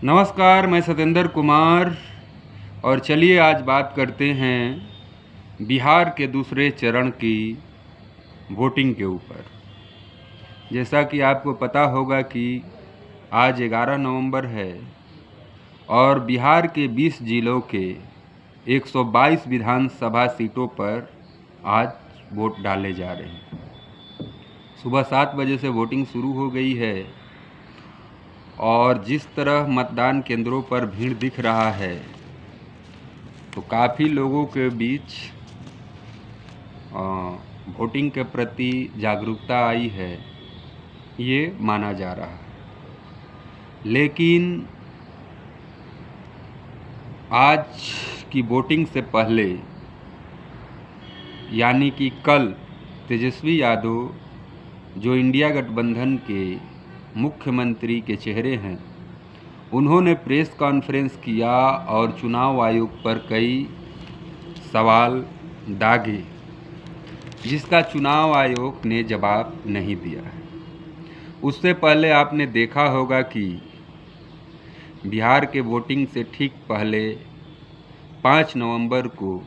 नमस्कार, मैं सतेंद्र कुमार। और चलिए आज बात करते हैं बिहार के दूसरे चरण की वोटिंग के ऊपर। जैसा कि आपको पता होगा कि आज 11 नवंबर है और बिहार के 20 जिलों के 122 विधानसभा सीटों पर आज वोट डाले जा रहे हैं। सुबह 7 बजे से वोटिंग शुरू हो गई है और जिस तरह मतदान केंद्रों पर भीड़ दिख रहा है तो काफ़ी लोगों के बीच वोटिंग के प्रति जागरूकता आई है, ये माना जा रहा है। लेकिन आज की वोटिंग से पहले यानी कि कल तेजस्वी यादव जो इंडिया गठबंधन के मुख्यमंत्री के चेहरे हैं, उन्होंने प्रेस कॉन्फ्रेंस किया और चुनाव आयोग पर कई सवाल दागे, जिसका चुनाव आयोग ने जवाब नहीं दिया है। उससे पहले आपने देखा होगा कि बिहार के वोटिंग से ठीक पहले 5 नवंबर को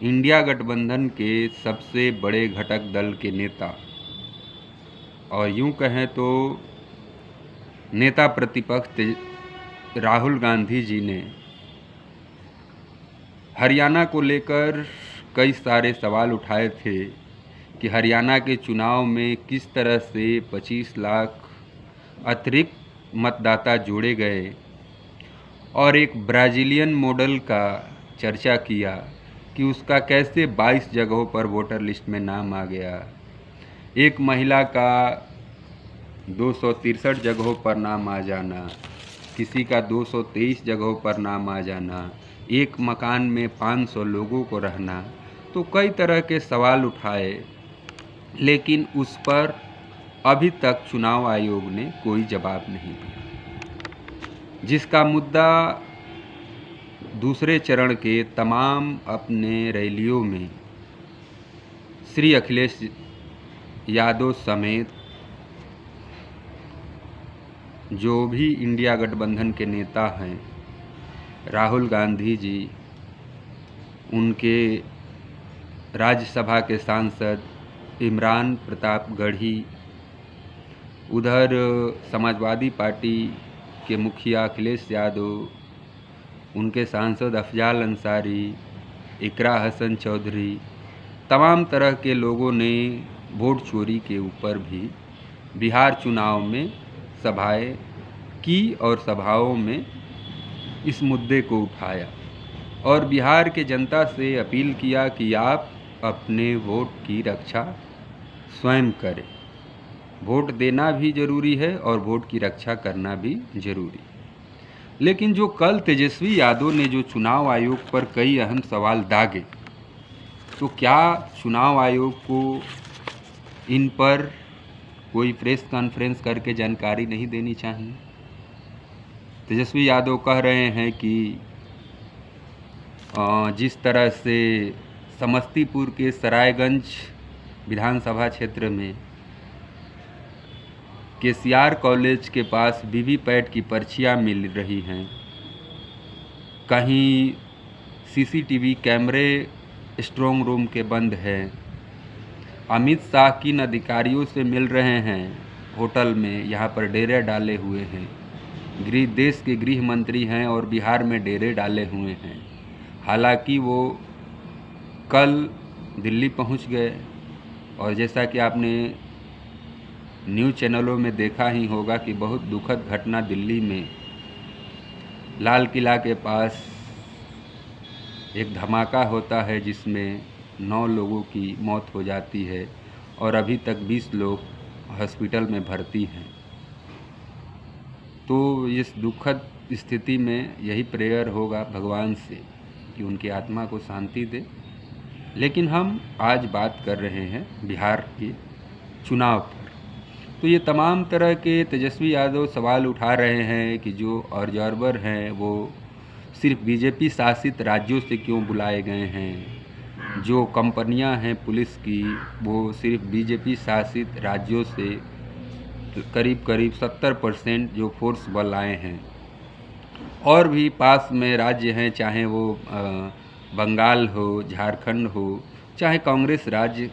इंडिया गठबंधन के सबसे बड़े घटक दल के नेता और यूं कहें तो नेता प्रतिपक्ष राहुल गांधी जी ने हरियाणा को लेकर कई सारे सवाल उठाए थे कि हरियाणा के चुनाव में किस तरह से 25 लाख अतिरिक्त मतदाता जोड़े गए और एक ब्राज़ीलियन मॉडल का चर्चा किया कि उसका कैसे 22 जगहों पर वोटर लिस्ट में नाम आ गया, एक महिला का 263 जगहों पर नाम आ जाना, किसी का 223 जगहों पर नाम आ जाना, एक मकान में 500 लोगों को रहना। तो कई तरह के सवाल उठाए, लेकिन उस पर अभी तक चुनाव आयोग ने कोई जवाब नहीं दिया, जिसका मुद्दा दूसरे चरण के तमाम अपने रैलियों में श्री अखिलेश यादव समेत जो भी इंडिया गठबंधन के नेता हैं, राहुल गांधी जी, उनके राज्यसभा के सांसद इमरान प्रतापगढ़ी, उधर समाजवादी पार्टी के मुखिया अखिलेश यादव, उनके सांसद अफजाल अंसारी, इकरा हसन चौधरी, तमाम तरह के लोगों ने वोट चोरी के ऊपर भी बिहार चुनाव में सभाएं की और सभाओं में इस मुद्दे को उठाया और बिहार के जनता से अपील किया कि आप अपने वोट की रक्षा स्वयं करें। वोट देना भी ज़रूरी है और वोट की रक्षा करना भी ज़रूरी है। लेकिन जो कल तेजस्वी यादव ने जो चुनाव आयोग पर कई अहम सवाल दागे, तो क्या चुनाव आयोग को इन पर कोई प्रेस कॉन्फ्रेंस करके जानकारी नहीं देनी चाहिए? तेजस्वी यादव कह रहे हैं कि जिस तरह से समस्तीपुर के सरायगंज विधानसभा क्षेत्र में केसीआर कॉलेज के पास वीवीपैट की पर्चियां मिल रही हैं, कहीं सीसीटीवी कैमरे स्ट्रॉन्ग रूम के बंद हैं, अमित शाह किन अधिकारियों से मिल रहे हैं होटल में, यहाँ पर डेरे डाले हुए हैं, देश के गृह मंत्री हैं और बिहार में डेरे डाले हुए हैं। हालांकि वो कल दिल्ली पहुंच गए और जैसा कि आपने न्यूज़ चैनलों में देखा ही होगा कि बहुत दुखद घटना दिल्ली में लाल किला के पास एक धमाका होता है जिसमें 9 लोगों की मौत हो जाती है और अभी तक 20 लोग हॉस्पिटल में भर्ती हैं। तो इस दुखद स्थिति में यही प्रेयर होगा भगवान से कि उनकी आत्मा को शांति दे। लेकिन हम आज बात कर रहे हैं बिहार के चुनाव पर। तो ये तमाम तरह के तेजस्वी यादव सवाल उठा रहे हैं कि जो ऑब्जर्वर हैं वो सिर्फ बीजेपी शासित राज्यों से क्यों बुलाए गए हैं, जो कंपनियां हैं पुलिस की वो सिर्फ बीजेपी शासित राज्यों से करीब करीब 70% जो फोर्स बल आए हैं। और भी पास में राज्य हैं, चाहे वो बंगाल हो, झारखंड हो, चाहे कांग्रेस राज्य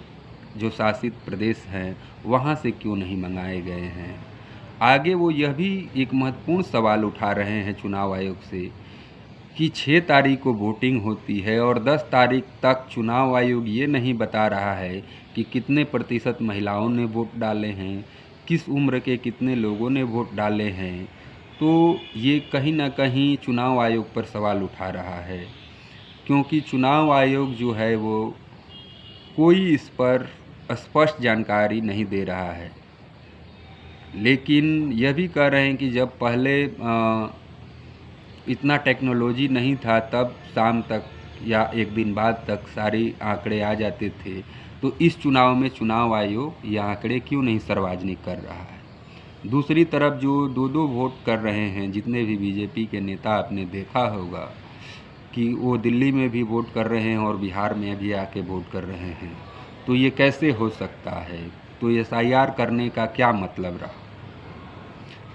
जो शासित प्रदेश हैं, वहाँ से क्यों नहीं मंगाए गए हैं। आगे वो यह भी एक महत्वपूर्ण सवाल उठा रहे हैं चुनाव आयोग से कि 6 तारीख को वोटिंग होती है और 10 तारीख तक चुनाव आयोग ये नहीं बता रहा है कि कितने प्रतिशत महिलाओं ने वोट डाले हैं, किस उम्र के कितने लोगों ने वोट डाले हैं। तो ये कहीं ना कहीं चुनाव आयोग पर सवाल उठा रहा है, क्योंकि चुनाव आयोग जो है वो कोई इस पर स्पष्ट जानकारी नहीं दे रहा है। लेकिन यह भी कह रहे हैं कि जब पहले इतना टेक्नोलॉजी नहीं था, तब शाम तक या एक दिन बाद तक सारे आंकड़े आ जाते थे। तो इस चुनाव में चुनाव आयोग ये आंकड़े क्यों नहीं सार्वजनिक कर रहा है। दूसरी तरफ जो दो वोट कर रहे हैं, जितने भी बीजेपी के नेता आपने देखा होगा कि वो दिल्ली में भी वोट कर रहे हैं और बिहार में भी आके वोट कर रहे हैं। तो ये कैसे हो सकता है? तो SIR करने का क्या मतलब रहा?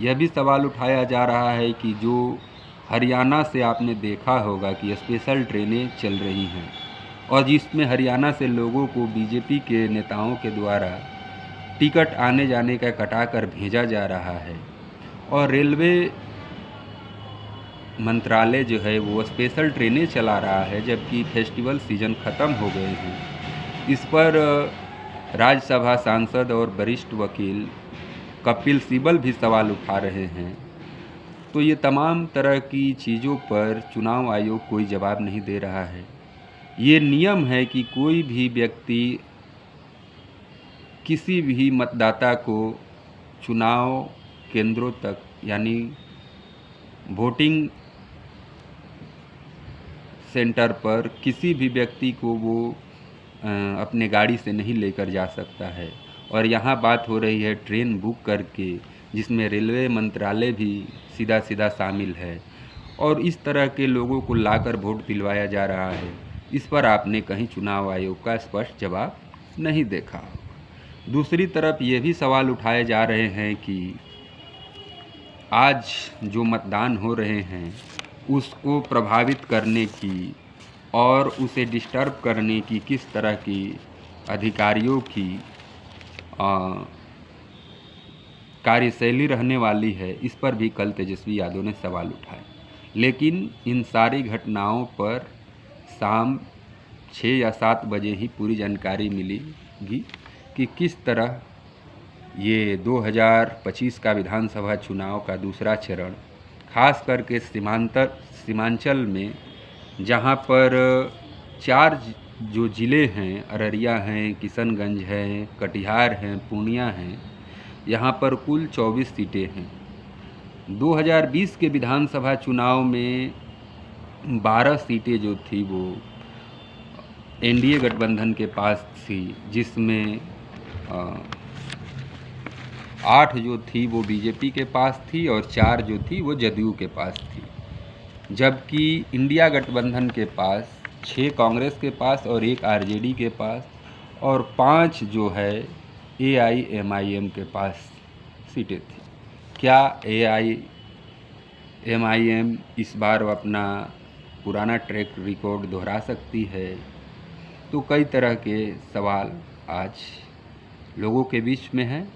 यह भी सवाल उठाया जा रहा है कि जो हरियाणा से आपने देखा होगा कि स्पेशल ट्रेनें चल रही हैं और जिसमें हरियाणा से लोगों को बीजेपी के नेताओं के द्वारा टिकट आने जाने का कटा कर भेजा जा रहा है, और रेलवे मंत्रालय जो है वो स्पेशल ट्रेनें चला रहा है, जबकि फेस्टिवल सीजन ख़त्म हो गए हैं। इस पर राज्यसभा सांसद और वरिष्ठ वकील कपिल सिब्बल भी सवाल उठा रहे हैं। तो ये तमाम तरह की चीज़ों पर चुनाव आयोग कोई जवाब नहीं दे रहा है। ये नियम है कि कोई भी व्यक्ति किसी भी मतदाता को चुनाव केंद्रों तक यानी वोटिंग सेंटर पर किसी भी व्यक्ति को वो अपने गाड़ी से नहीं लेकर जा सकता है। और यहाँ बात हो रही है ट्रेन बुक करके, जिसमें रेलवे मंत्रालय भी सीधा सीधा शामिल है, और इस तरह के लोगों को लाकर वोट दिलवाया जा रहा है। इस पर आपने कहीं चुनाव आयोग का स्पष्ट जवाब नहीं देखा। दूसरी तरफ ये भी सवाल उठाए जा रहे हैं कि आज जो मतदान हो रहे हैं उसको प्रभावित करने की और उसे डिस्टर्ब करने की किस तरह की अधिकारियों की कार्यशैली रहने वाली है, इस पर भी कल तेजस्वी यादव ने सवाल उठाए। लेकिन इन सारी घटनाओं पर शाम 6 या 7 बजे ही पूरी जानकारी मिलेगी कि किस तरह ये 2025 का विधानसभा चुनाव का दूसरा चरण, खास करके सीमांचल में, जहां पर 4 जो ज़िले हैं, अररिया हैं, किशनगंज हैं, कटिहार हैं, पूर्णिया हैं, यहाँ पर कुल 24 सीटें हैं। 2020 के विधानसभा चुनाव में 12 सीटें जो थी वो NDA गठबंधन के पास थी, जिसमें 8 जो थी वो बीजेपी के पास थी और 4 जो थी वो जदयू के पास थी। जबकि इंडिया गठबंधन के पास 6 कांग्रेस के पास और 1 RJD के पास और 5 जो है AIMIM के पास सीटें थी। क्या AIMIM इस बार अपना पुराना ट्रैक रिकॉर्ड दोहरा सकती है? तो कई तरह के सवाल आज लोगों के बीच में हैं।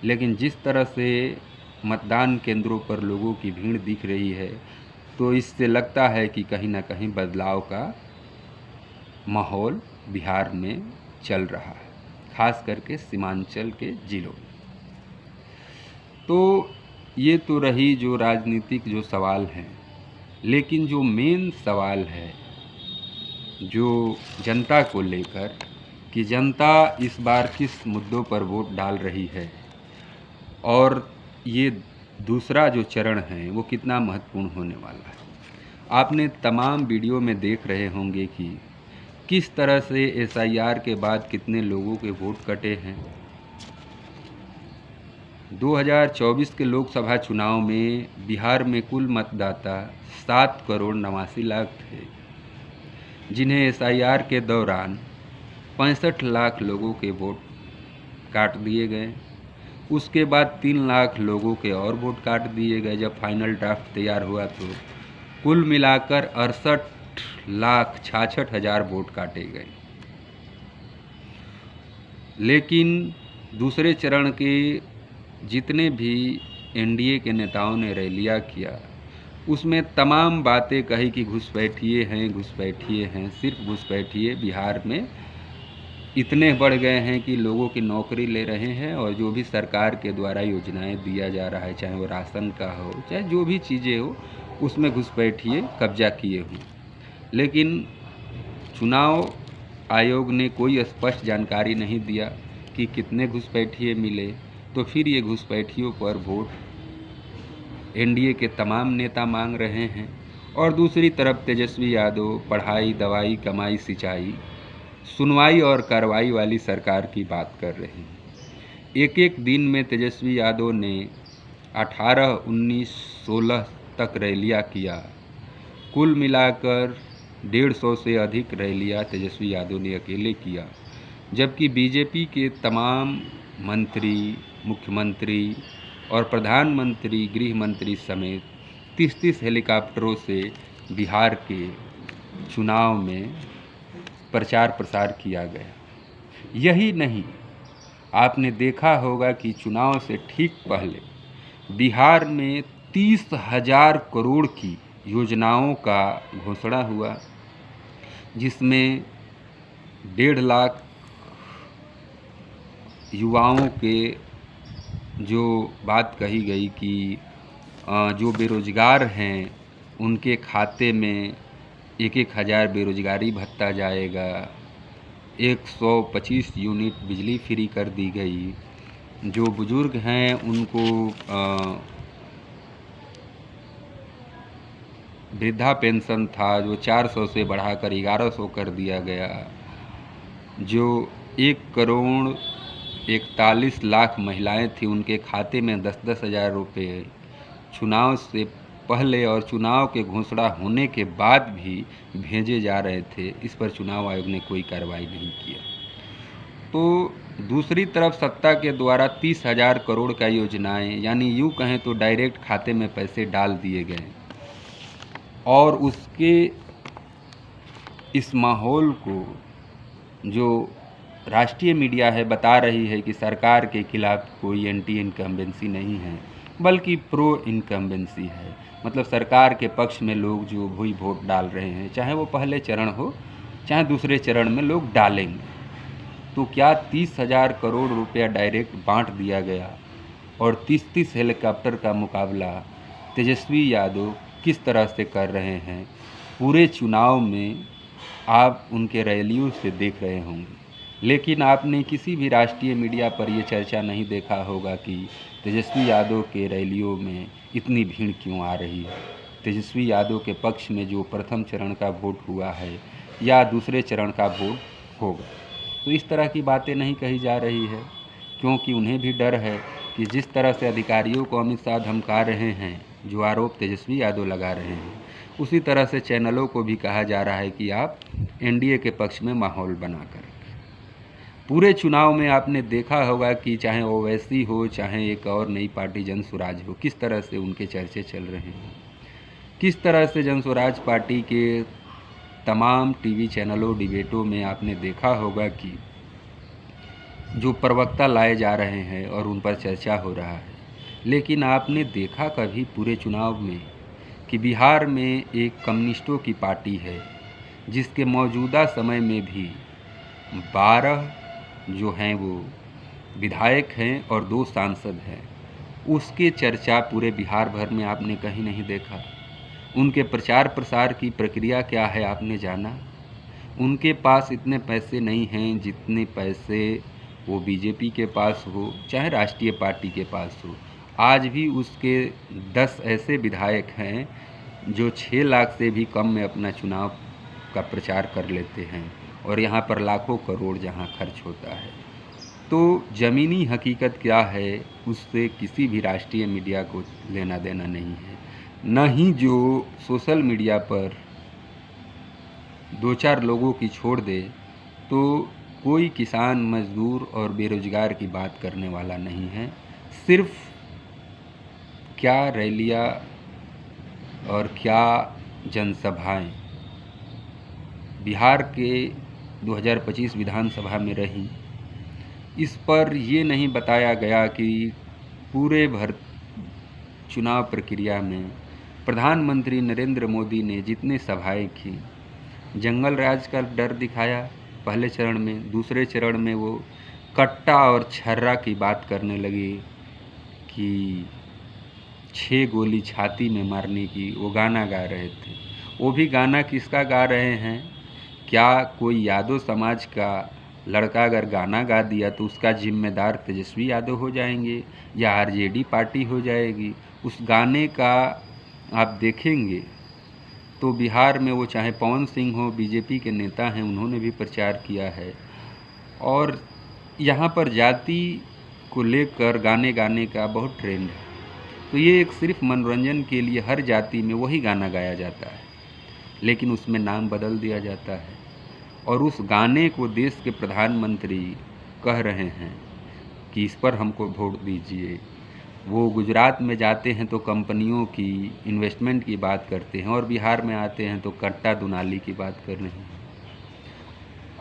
लेकिन जिस तरह से मतदान केंद्रों पर लोगों की भीड़ दिख रही है, तो इससे लगता है कि कहीं ना कहीं बदलाव का माहौल बिहार में चल रहा है, खास करके सीमांचल के जिलों में। तो ये तो रही जो राजनीतिक जो सवाल हैं, लेकिन जो मेन सवाल है जो जनता को लेकर कि जनता इस बार किस मुद्दों पर वोट डाल रही है और ये दूसरा जो चरण है वो कितना महत्वपूर्ण होने वाला है। आपने तमाम वीडियो में देख रहे होंगे कि किस तरह से SIR के बाद कितने लोगों के वोट कटे हैं। 2024 के लोकसभा चुनाव में बिहार में कुल मतदाता 7 करोड़ 89 लाख थे, जिन्हें SIR के दौरान 65 लाख लोगों के वोट काट दिए गए। उसके बाद 3 लाख लोगों के और वोट काट दिए गए। जब फाइनल ड्राफ्ट तैयार हुआ तो कुल मिलाकर 68,66,000 वोट काटे गए। लेकिन दूसरे चरण के जितने भी एनडीए के नेताओं ने रैलियां किया, उसमें तमाम बातें कही कि घुसपैठिए हैं, सिर्फ घुसपैठिए बिहार में इतने बढ़ गए हैं कि लोगों की नौकरी ले रहे हैं, और जो भी सरकार के द्वारा योजनाएं दिया जा रहा है, चाहे वो राशन का हो, चाहे जो भी चीज़ें हो, उसमें घुसपैठिए कब्जा किए हों। लेकिन चुनाव आयोग ने कोई स्पष्ट जानकारी नहीं दिया कि कितने घुसपैठिए मिले। तो फिर ये घुसपैठियों पर वोट एनडीए के तमाम नेता मांग रहे हैं, और दूसरी तरफ तेजस्वी यादव पढ़ाई, दवाई, कमाई, सिंचाई, सुनवाई और कार्रवाई वाली सरकार की बात कर रहे हैं। एक एक दिन में तेजस्वी यादव ने 18, 19, 16 तक रैलियां किया। कुल मिलाकर 150 से अधिक रैलियां तेजस्वी यादव ने अकेले किया, जबकि बीजेपी के तमाम मंत्री, मुख्यमंत्री और प्रधानमंत्री, गृह मंत्री समेत 30-30 हेलीकॉप्टरों से बिहार के चुनाव में प्रचार प्रसार किया गया। यही नहीं, आपने देखा होगा कि चुनाव से ठीक पहले बिहार में 30,000 करोड़ की योजनाओं का घोषणा हुआ, जिसमें 1.5 लाख युवाओं के जो बात कही गई कि जो बेरोजगार हैं उनके खाते में 1-1 हज़ार बेरोजगारी भत्ता जाएगा, 125 यूनिट बिजली फ्री कर दी गई, जो बुजुर्ग हैं उनको वृद्धा पेंशन था जो 400 से बढ़ाकर 1100 कर दिया गया, जो 1,41,00,000 महिलाएं थी उनके खाते में 10-10 हज़ार रुपये चुनाव से पहले और चुनाव के घोषणा होने के बाद भी भेजे जा रहे थे। इस पर चुनाव आयोग ने कोई कार्रवाई नहीं किया। तो दूसरी तरफ सत्ता के द्वारा 30,000 करोड़ का योजनाएं, यानी यूँ कहें तो डायरेक्ट खाते में पैसे डाल दिए गए, और उसके इस माहौल को जो राष्ट्रीय मीडिया है बता रही है कि सरकार के खिलाफ कोई एंटी इनकम्बेंसी नहीं है, बल्कि प्रो इनकम्बेंसी है। मतलब सरकार के पक्ष में लोग जो भी वोट डाल रहे हैं, चाहे वो पहले चरण हो चाहे दूसरे चरण में लोग डालेंगे। तो क्या 30,000 करोड़ रुपया डायरेक्ट बांट दिया गया, और 30-30 हेलीकॉप्टर का मुकाबला तेजस्वी यादव किस तरह से कर रहे हैं, पूरे चुनाव में आप उनके रैलियों से देख रहे होंगे। लेकिन आपने किसी भी राष्ट्रीय मीडिया पर यह चर्चा नहीं देखा होगा कि तेजस्वी यादव के रैलियों में इतनी भीड़ क्यों आ रही है। तेजस्वी यादव के पक्ष में जो प्रथम चरण का वोट हुआ है या दूसरे चरण का वोट होगा, तो इस तरह की बातें नहीं कही जा रही है, क्योंकि उन्हें भी डर है कि जिस तरह से अधिकारियों को अमित शाह धमका रहे हैं, जो आरोप तेजस्वी यादव लगा रहे हैं, उसी तरह से चैनलों को भी कहा जा रहा है कि आप एनडीए के पक्ष में माहौल बनाकर। पूरे चुनाव में आपने देखा होगा कि चाहे ओवैसी हो, चाहे एक और नई पार्टी जन स्वराज हो, किस तरह से उनके चर्चे चल रहे हैं, किस तरह से जन स्वराज पार्टी के तमाम टीवी चैनलों, डिबेटों में आपने देखा होगा कि जो प्रवक्ता लाए जा रहे हैं और उन पर चर्चा हो रहा है। लेकिन आपने देखा कभी पूरे चुनाव में कि बिहार में एक कम्युनिस्टों की पार्टी है, जिसके मौजूदा समय में भी 12 जो हैं वो विधायक हैं और 2 सांसद हैं, उसके चर्चा पूरे बिहार भर में आपने कहीं नहीं देखा। उनके प्रचार प्रसार की प्रक्रिया क्या है आपने जाना? उनके पास इतने पैसे नहीं हैं जितने पैसे वो बीजेपी के पास हो, चाहे राष्ट्रीय पार्टी के पास हो। आज भी उसके 10 ऐसे विधायक हैं जो 6 लाख से भी कम में अपना चुनाव का प्रचार कर लेते हैं, और यहाँ पर लाखों करोड़ जहाँ खर्च होता है। तो ज़मीनी हकीकत क्या है, उससे किसी भी राष्ट्रीय मीडिया को लेना देना नहीं है। न ही जो सोशल मीडिया पर 2-4 लोगों की छोड़ दे तो कोई किसान, मजदूर और बेरोजगार की बात करने वाला नहीं है। सिर्फ क्या रैलियां और क्या जनसभाएं बिहार के 2025 विधानसभा में रही, इस पर ये नहीं बताया गया कि पूरे चुनाव प्रक्रिया में प्रधानमंत्री नरेंद्र मोदी ने जितने सभाएं की, जंगल राज का डर दिखाया पहले चरण में, दूसरे चरण में वो कट्टा और छर्रा की बात करने लगे कि 6 गोली छाती में मारने की वो गाना गा रहे थे। वो भी गाना किसका गा रहे हैं? क्या कोई यादव समाज का लड़का अगर गाना गा दिया तो उसका जिम्मेदार तेजस्वी यादव हो जाएंगे या आरजेडी पार्टी हो जाएगी? उस गाने का आप देखेंगे तो बिहार में वो चाहे पवन सिंह हो, बीजेपी के नेता हैं, उन्होंने भी प्रचार किया है। और यहाँ पर जाति को लेकर गाने गाने का बहुत ट्रेंड है। तो ये एक सिर्फ मनोरंजन के लिए हर जाति में वही गाना गाया जाता है, लेकिन उसमें नाम बदल दिया जाता है। और उस गाने को देश के प्रधानमंत्री कह रहे हैं कि इस पर हमको वोट दीजिए। वो गुजरात में जाते हैं तो कंपनियों की इन्वेस्टमेंट की बात करते हैं, और बिहार में आते हैं तो कट्टा दुनाली की बात कर रहे हैं,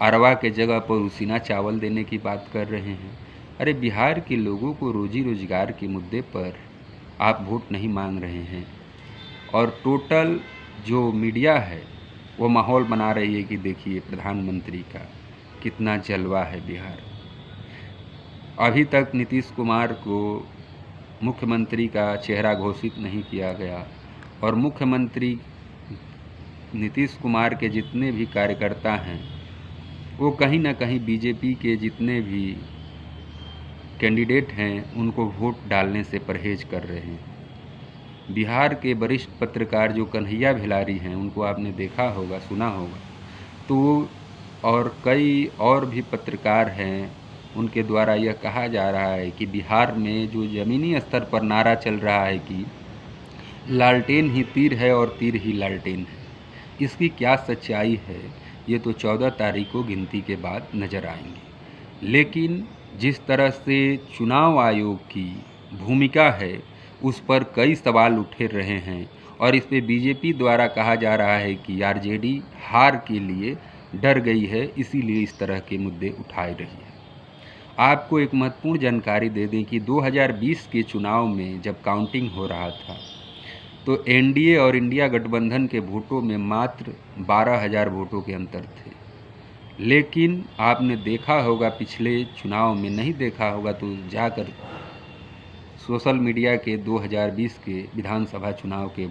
अरवा के जगह पर उसीना चावल देने की बात कर रहे हैं। अरे बिहार के लोगों को रोजी रोजगार के मुद्दे पर आप वोट नहीं मांग रहे हैं, और टोटल जो मीडिया है वो माहौल बना रही है कि देखिए प्रधानमंत्री का कितना जलवा है बिहार। अभी तक नीतीश कुमार को मुख्यमंत्री का चेहरा घोषित नहीं किया गया, और मुख्यमंत्री नीतीश कुमार के जितने भी कार्यकर्ता हैं वो कहीं ना कहीं बीजेपी के जितने भी कैंडिडेट हैं उनको वोट डालने से परहेज कर रहे हैं। बिहार के वरिष्ठ पत्रकार जो कन्हैया भिलारी हैं, उनको आपने देखा होगा, सुना होगा, तो और कई और भी पत्रकार हैं, उनके द्वारा यह कहा जा रहा है कि बिहार में जो ज़मीनी स्तर पर नारा चल रहा है कि लालटेन ही तीर है और तीर ही लालटेन है, इसकी क्या सच्चाई है ये तो 14 तारीख को गिनती के बाद नज़र आएंगे। लेकिन जिस तरह से चुनाव आयोग की भूमिका है उस पर कई सवाल उठे रहे हैं, और इस पे बीजेपी द्वारा कहा जा रहा है कि आरजेडी हार के लिए डर गई है, इसीलिए इस तरह के मुद्दे उठाए रही है। आपको एक महत्वपूर्ण जानकारी दे दें कि 2020 के चुनाव में जब काउंटिंग हो रहा था तो एनडीए और इंडिया गठबंधन के वोटों में मात्र 12,000 वोटों के अंतर थे। लेकिन आपने देखा होगा पिछले चुनाव में, नहीं देखा होगा तो जाकर सोशल मीडिया के 2020 के विधानसभा चुनाव के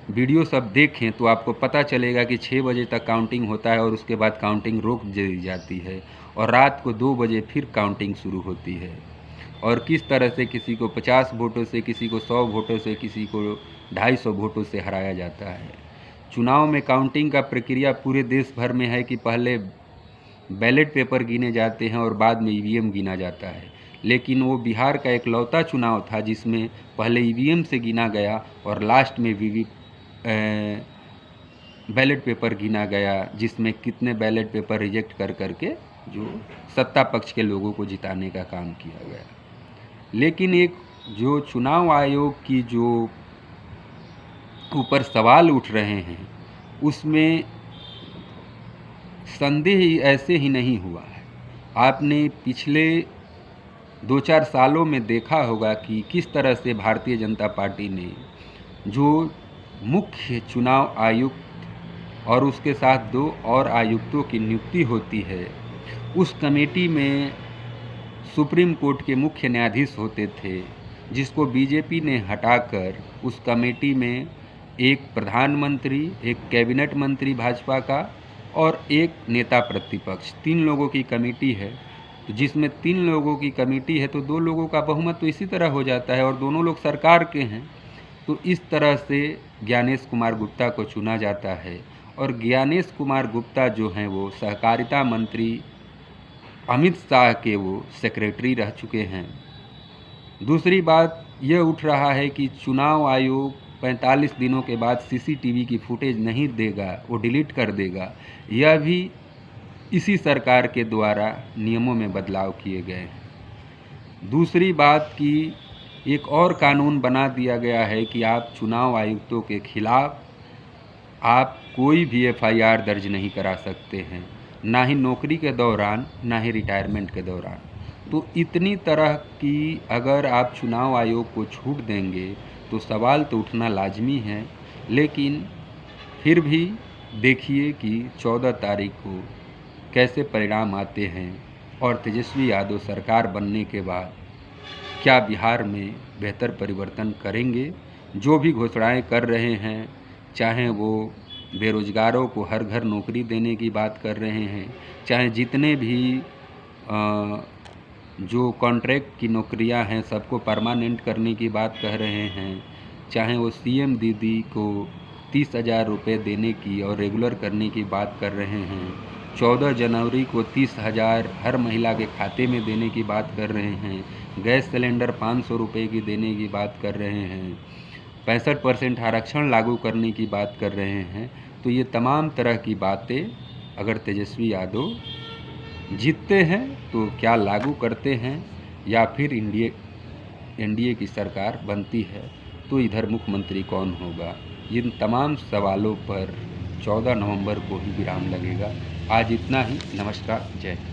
वीडियो सब देखें तो आपको पता चलेगा कि 6 बजे तक काउंटिंग होता है और उसके बाद काउंटिंग रोक दी जाती है, और रात को 2 बजे फिर काउंटिंग शुरू होती है। और किस तरह से किसी को 50 वोटों से, किसी को 100 वोटों से, किसी को 250 वोटों से हराया जाता है। चुनाव में काउंटिंग का प्रक्रिया पूरे देश भर में है कि पहले बैलेट पेपर गिने जाते हैं और बाद में ईवीएम गिना जाता है, लेकिन वो बिहार का एकलौता चुनाव था जिसमें पहले ईवीएम से गिना गया और लास्ट में बैलेट पेपर गिना गया, जिसमें कितने बैलेट पेपर रिजेक्ट कर करके जो सत्ता पक्ष के लोगों को जिताने का काम किया गया। लेकिन एक जो चुनाव आयोग की जो ऊपर सवाल उठ रहे हैं उसमें संदेह ऐसे ही नहीं हुआ है। आपने पिछले 2-4 सालों में देखा होगा कि किस तरह से भारतीय जनता पार्टी ने जो मुख्य चुनाव आयुक्त और उसके साथ 2 और आयुक्तों की नियुक्ति होती है, उस कमेटी में सुप्रीम कोर्ट के मुख्य न्यायाधीश होते थे, जिसको बीजेपी ने हटाकर उस कमेटी में एक प्रधानमंत्री, एक कैबिनेट मंत्री भाजपा का और एक नेता प्रतिपक्ष, 3 लोगों की कमेटी है। तो जिसमें 3 लोगों की कमेटी है तो 2 लोगों का बहुमत तो इसी तरह हो जाता है और दोनों लोग सरकार के हैं। तो इस तरह से ज्ञानेश कुमार गुप्ता को चुना जाता है, और ज्ञानेश कुमार गुप्ता जो हैं वो सहकारिता मंत्री अमित शाह के वो सेक्रेटरी रह चुके हैं। दूसरी बात यह उठ रहा है कि चुनाव आयोग 45 दिनों के बाद सीसीटीवी की फुटेज नहीं देगा, वो डिलीट कर देगा। यह भी इसी सरकार के द्वारा नियमों में बदलाव किए गए हैं। दूसरी बात कि एक और कानून बना दिया गया है कि आप चुनाव आयुक्तों के खिलाफ आप कोई भी एफआईआर दर्ज नहीं करा सकते हैं, ना ही नौकरी के दौरान, ना ही रिटायरमेंट के दौरान। तो इतनी तरह की अगर आप चुनाव आयोग को छूट देंगे तो सवाल तो उठना लाजमी है। लेकिन फिर भी देखिए कि 14 तारीख को कैसे परिणाम आते हैं और तेजस्वी यादव सरकार बनने के बाद क्या बिहार में बेहतर परिवर्तन करेंगे। जो भी घोषणाएं कर रहे हैं, चाहे वो बेरोजगारों को हर घर नौकरी देने की बात कर रहे हैं, चाहे जितने भी जो कॉन्ट्रैक्ट की नौकरियां हैं सबको परमानेंट करने की बात कह रहे हैं, चाहे वो सीएम दीदी को 30,000 रुपये देने की और रेगुलर करने की बात कर रहे हैं, 14 जनवरी को 30,000 हर महिला के खाते में देने की बात कर रहे हैं, गैस सिलेंडर 500 रुपये की देने की बात कर रहे हैं, 65% आरक्षण लागू करने की बात कर रहे हैं। तो ये तमाम तरह की बातें अगर तेजस्वी यादव जीतते हैं तो क्या लागू करते हैं, या फिर एनडीए की सरकार बनती है तो इधर मुख्यमंत्री कौन होगा, इन तमाम सवालों पर 14 नवंबर को ही विराम लगेगा। आज इतना ही। नमस्कार, जय हिंद।